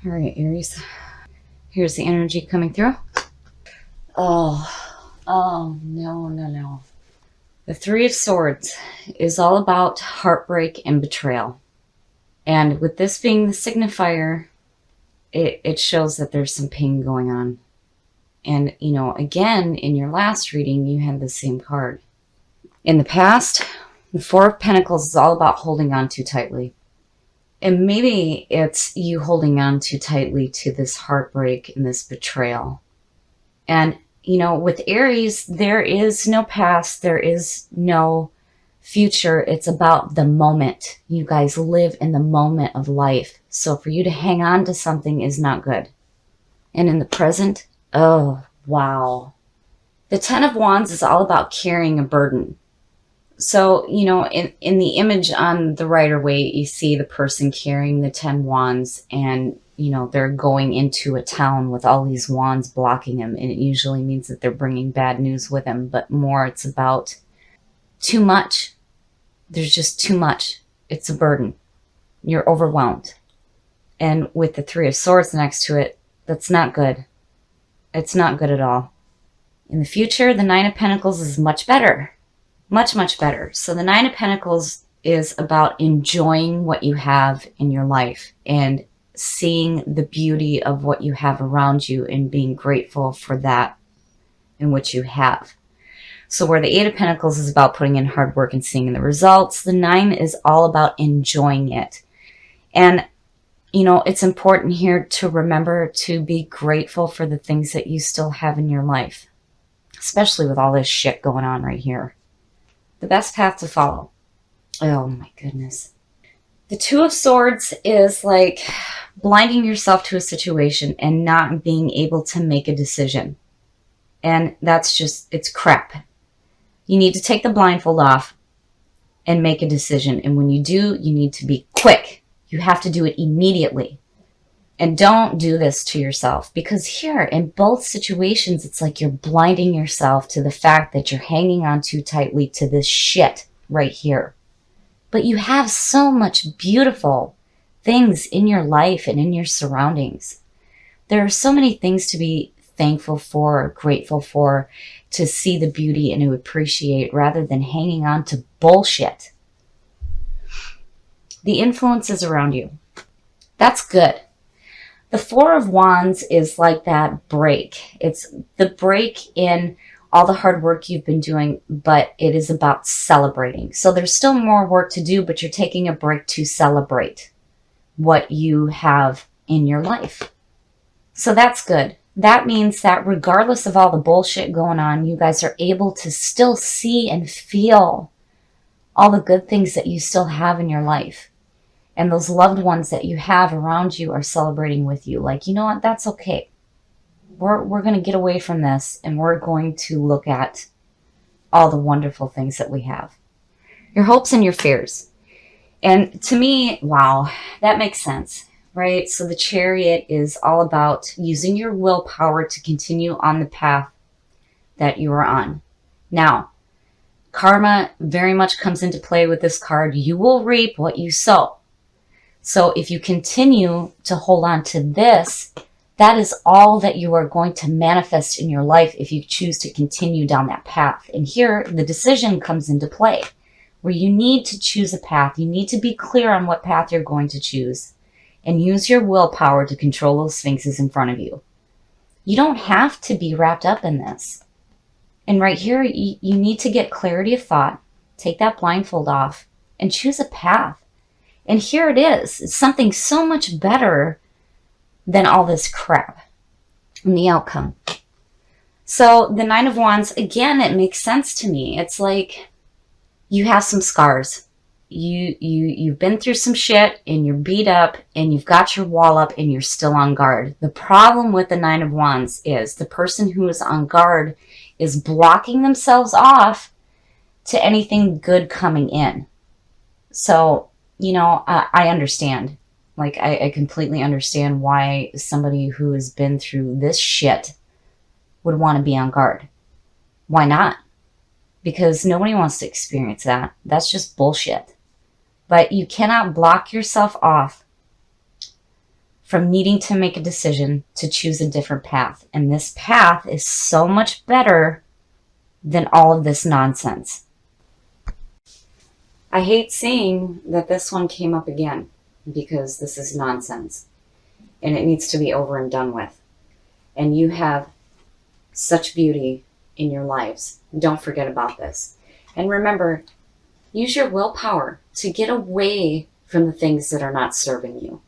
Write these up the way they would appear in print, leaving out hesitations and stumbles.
All right, Aries. Here's the energy coming through. Oh, no. The Three of Swords is all about heartbreak and betrayal. And with this being the signifier, it shows that there's some pain going on. And, again, in your last reading, you had the same card. In the past, the Four of Pentacles is all about holding on too tightly. And maybe it's you holding on too tightly to this heartbreak and this betrayal. And, with Aries, there is no past. There is no future. It's about the moment. You guys live in the moment of life. So for you to hang on to something is not good. And in the present, oh, wow. The Ten of Wands is all about carrying a burden. So, in the image on the Rider-Waite, you see the person carrying the 10 wands and, they're going into a town with all these wands blocking them. And it usually means that they're bringing bad news with them, but more it's about too much. There's just too much. It's a burden. You're overwhelmed. And with the Three of Swords next to it, that's not good. It's not good at all. In the future, the Nine of Pentacles is much better. Much, much better. So the Nine of Pentacles is about enjoying what you have in your life and seeing the beauty of what you have around you and being grateful for that in which you have. So where the Eight of Pentacles is about putting in hard work and seeing the results, the Nine is all about enjoying it. And, it's important here to remember to be grateful for the things that you still have in your life, especially with all this shit going on right here. The best path to follow. Oh my goodness. The Two of Swords is like blinding yourself to a situation and not being able to make a decision. And that's just, it's crap. You need to take the blindfold off and make a decision. And when you do, you need to be quick. You have to do it immediately. And don't do this to yourself, because here in both situations, it's like you're blinding yourself to the fact that you're hanging on too tightly to this shit right here. But you have so much beautiful things in your life and in your surroundings. There are so many things to be thankful for, grateful for, to see the beauty and to appreciate rather than hanging on to bullshit. The influences around you. That's good. The Four of Wands is like that break. It's the break in all the hard work you've been doing, but it is about celebrating. So there's still more work to do, but you're taking a break to celebrate what you have in your life. So that's good. That means that regardless of all the bullshit going on, you guys are able to still see and feel all the good things that you still have in your life. And those loved ones that you have around you are celebrating with you. Like, you know what? That's okay. We're going to get away from this and we're going to look at all the wonderful things that we have. Your hopes and your fears. And to me, wow, that makes sense, right? So the Chariot is all about using your willpower to continue on the path that you are on. Now, karma very much comes into play with this card. You will reap what you sow. So if you continue to hold on to this, that is all that you are going to manifest in your life if you choose to continue down that path. And here, the decision comes into play, where you need to choose a path. You need to be clear on what path you're going to choose and use your willpower to control those sphinxes in front of you. You don't have to be wrapped up in this. And right here, you need to get clarity of thought, take that blindfold off, and choose a path. And here it is. It's something so much better than all this crap and the outcome. So the Nine of Wands, again, it makes sense to me. It's like you have some scars. You've been through some shit and you're beat up and you've got your wall up and you're still on guard. The problem with the Nine of Wands is the person who is on guard is blocking themselves off to anything good coming in. So, I understand. Like, I completely understand why somebody who has been through this shit would want to be on guard. Why not? Because nobody wants to experience that. That's just bullshit. But you cannot block yourself off from needing to make a decision to choose a different path. And this path is so much better than all of this nonsense. I hate seeing that this one came up again, because this is nonsense and it needs to be over and done with. And you have such beauty in your lives. Don't forget about this. And remember, use your willpower to get away from the things that are not serving you.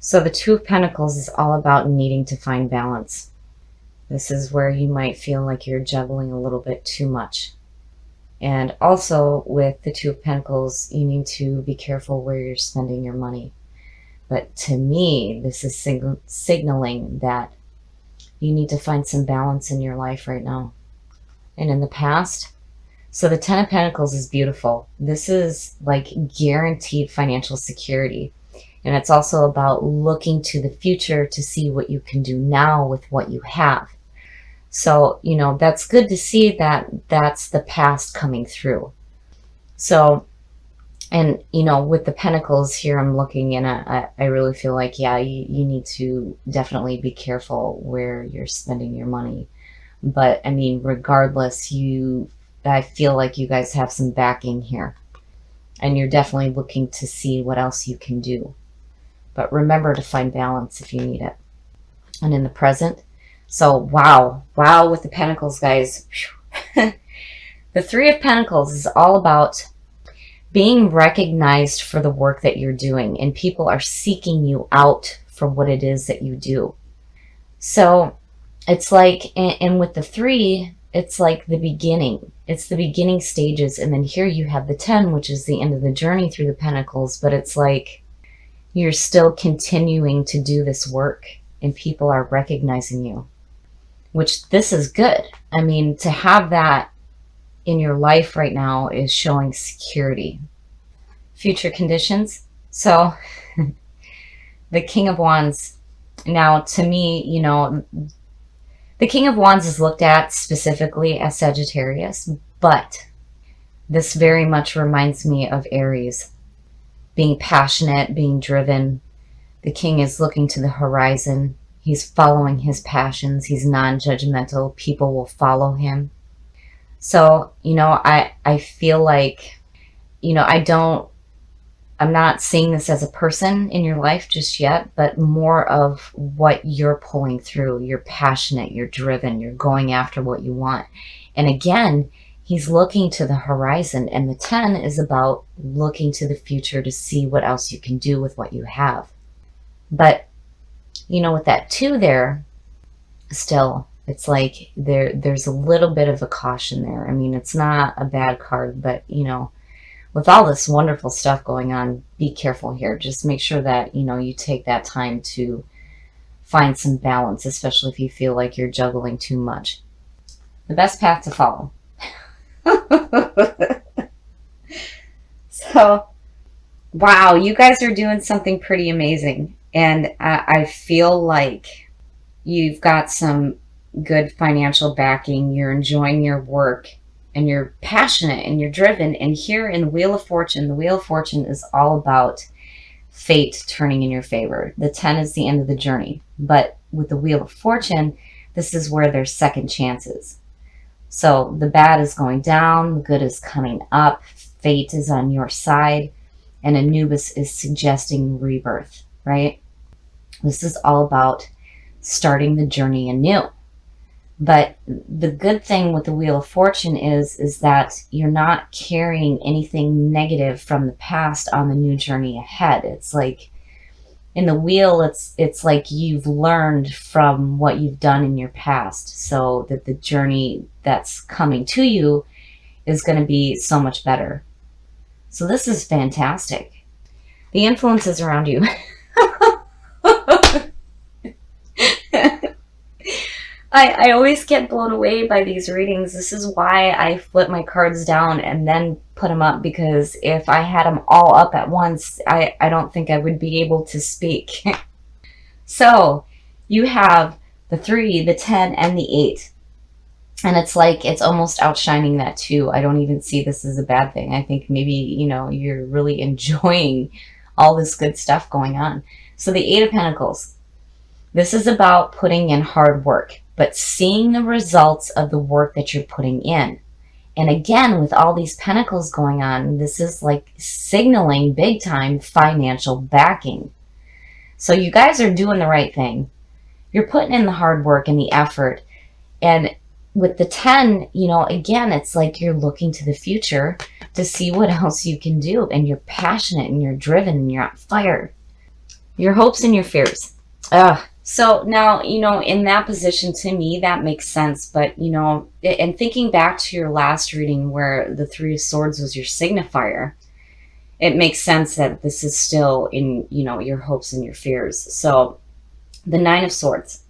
So the Two of Pentacles is all about needing to find balance. This is where you might feel like you're juggling a little bit too much. And also with the Two of Pentacles, you need to be careful where you're spending your money. But to me, this is signaling that you need to find some balance in your life right now. And in the past, so the Ten of Pentacles is beautiful. This is like guaranteed financial security. And it's also about looking to the future to see what you can do now with what you have. So, you know, that's good to see that that's the past coming through. So, and, you know, with the Pentacles here, I'm looking and I really feel like, yeah, you need to definitely be careful where you're spending your money. But, I mean, regardless, I feel like you guys have some backing here. And you're definitely looking to see what else you can do. But remember to find balance if you need it. And in the present, so wow with the Pentacles, guys. The Three of Pentacles is all about being recognized for the work that you're doing, and people are seeking you out for what it is that you do. So it's like, and with the Three, it's like the beginning. It's the beginning stages. And then here you have the 10, which is the end of the journey through the Pentacles. But it's like you're still continuing to do this work and people are recognizing you, which this is good. I mean, to have that in your life right now is showing security. Future conditions. So the King of Wands. Now, to me, you know, the King of Wands is looked at specifically as Sagittarius, but this very much reminds me of Aries. Being passionate, being driven. The King is looking to the horizon. He's following his passions. He's non-judgmental. People will follow him. So, you know, I feel like, you know, I'm not seeing this as a person in your life just yet, but more of what you're pulling through. You're passionate, you're driven, you're going after what you want. And again, he's looking to the horizon, and the 10 is about looking to the future to see what else you can do with what you have. But, you know, with that 2 there, still, it's like there's a little bit of a caution there. I mean, it's not a bad card, but, you know, with all this wonderful stuff going on, be careful here. Just make sure that, you know, you take that time to find some balance, especially if you feel like you're juggling too much. The best path to follow. So, wow, you guys are doing something pretty amazing. And I feel like you've got some good financial backing. You're enjoying your work. And you're passionate and you're driven. And here in the Wheel of Fortune is all about fate turning in your favor. The 10 is the end of the journey. But with the Wheel of Fortune, this is where there's second chances. So the bad is going down, the good is coming up, fate is on your side, and Anubis is suggesting rebirth, right? This is all about starting the journey anew. But the good thing with the Wheel of Fortune is that you're not carrying anything negative from the past on the new journey ahead. It's like in the wheel, it's like you've learned from what you've done in your past, so that the journey that's coming to you is going to be so much better. So this is fantastic. The influences around you. I always get blown away by these readings. This is why I flip my cards down and then put them up, because if I had them all up at once, I don't think I would be able to speak. So you have the 3, the 10, and the 8. And it's like it's almost outshining that 2. I don't even see this as a bad thing. I think maybe, you know, you're really enjoying all this good stuff going on. So the Eight of Pentacles. This is about putting in hard work, but seeing the results of the work that you're putting in. And again, with all these pentacles going on, this is like signaling big time financial backing. So you guys are doing the right thing. You're putting in the hard work and the effort. And with the 10, you know, again, it's like you're looking to the future to see what else you can do. And you're passionate and you're driven and you're on fire. Your hopes and your fears. So now, you know, in that position, to me, that makes sense. But, you know, and thinking back to your last reading where the Three of Swords was your signifier, it makes sense that this is still in, you know, your hopes and your fears. So the Nine of Swords.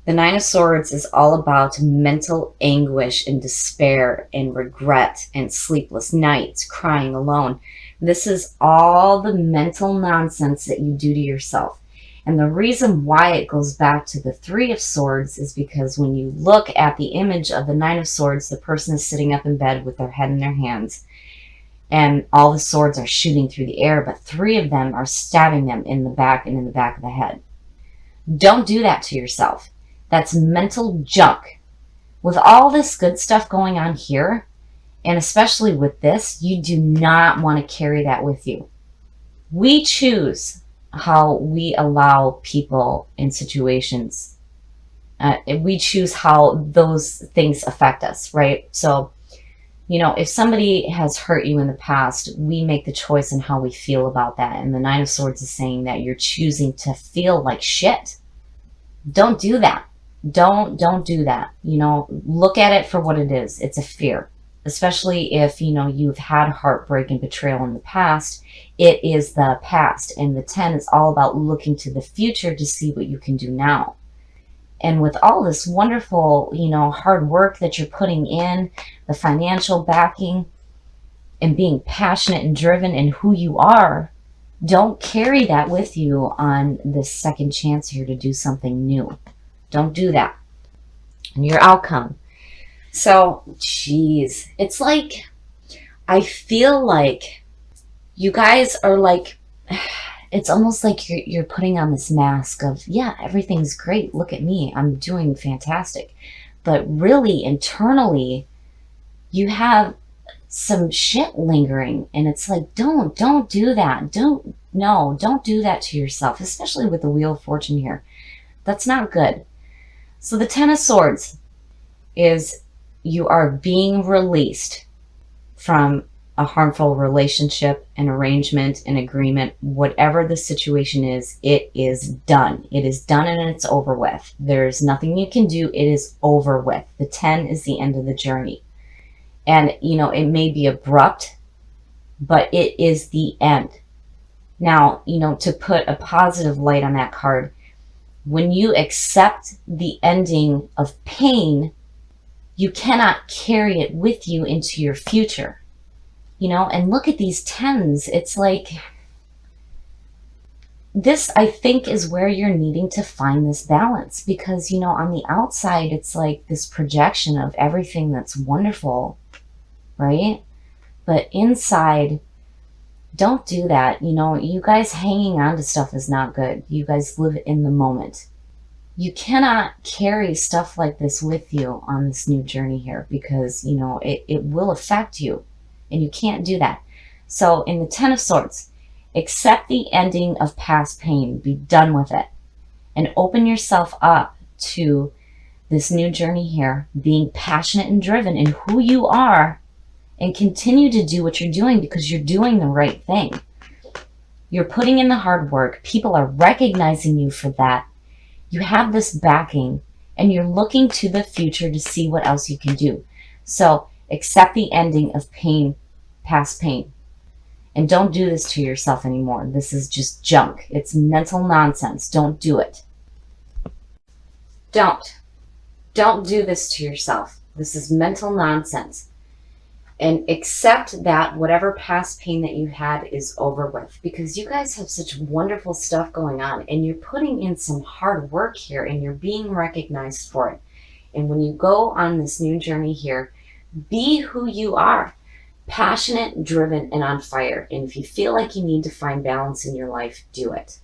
The Nine of Swords is all about mental anguish and despair and regret and sleepless nights, crying alone. This is all the mental nonsense that you do to yourself. And the reason why it goes back to the Three of Swords is because when you look at the image of the Nine of Swords, the person is sitting up in bed with their head in their hands. And all the swords are shooting through the air, but three of them are stabbing them in the back and in the back of the head. Don't do that to yourself. That's mental junk. With all this good stuff going on here, and especially with this, you do not want to carry that with you. We choose how we allow people in situations. We choose how those things affect us, right? So, you know, if somebody has hurt you in the past, we make the choice in how we feel about that. And the Nine of Swords is saying that you're choosing to feel like shit. Don't do that. Don't do that. You know, look at it for what it is. It's a fear. Especially if, you know, you've had heartbreak and betrayal in the past. It is the past. And the 10 is all about looking to the future to see what you can do now. And with all this wonderful, you know, hard work that you're putting in, the financial backing, and being passionate and driven in who you are, don't carry that with you on this second chance here to do something new. Don't do that. And your outcome. So, geez, it's like, I feel like you guys are like, it's almost like you're putting on this mask of, yeah, everything's great. Look at me. I'm doing fantastic. But really, internally, you have some shit lingering. And it's like, don't do that. Don't do that to yourself, especially with the Wheel of Fortune here. That's not good. So the Ten of Swords is you are being released from a harmful relationship, an arrangement, an agreement, whatever the situation is, it is done. It is done and it's over with. There's nothing you can do. It is over with. The 10 is the end of the journey. And, you know, it may be abrupt, but it is the end. Now, you know, to put a positive light on that card, when you accept the ending of pain, you cannot carry it with you into your future. You know, and look at these 10s. It's like, this, I think, is where you're needing to find this balance. Because, you know, on the outside, it's like this projection of everything that's wonderful, right? But inside, don't do that. You know, you guys hanging on to stuff is not good. You guys live in the moment. You cannot carry stuff like this with you on this new journey here because, you know, it will affect you. And you can't do that. So in the Ten of Swords, accept the ending of past pain. Be done with it. And open yourself up to this new journey here, being passionate and driven in who you are, and continue to do what you're doing because you're doing the right thing. You're putting in the hard work. People are recognizing you for that. You have this backing, and you're looking to the future to see what else you can do. So accept the ending of pain, past pain. And don't do this to yourself anymore. This is just junk. It's mental nonsense. Don't do it. Don't do this to yourself. This is mental nonsense. And accept that whatever past pain that you had is over with. Because you guys have such wonderful stuff going on. And you're putting in some hard work here. And you're being recognized for it. And when you go on this new journey here, be who you are. Passionate, driven, and on fire. And if you feel like you need to find balance in your life, do it.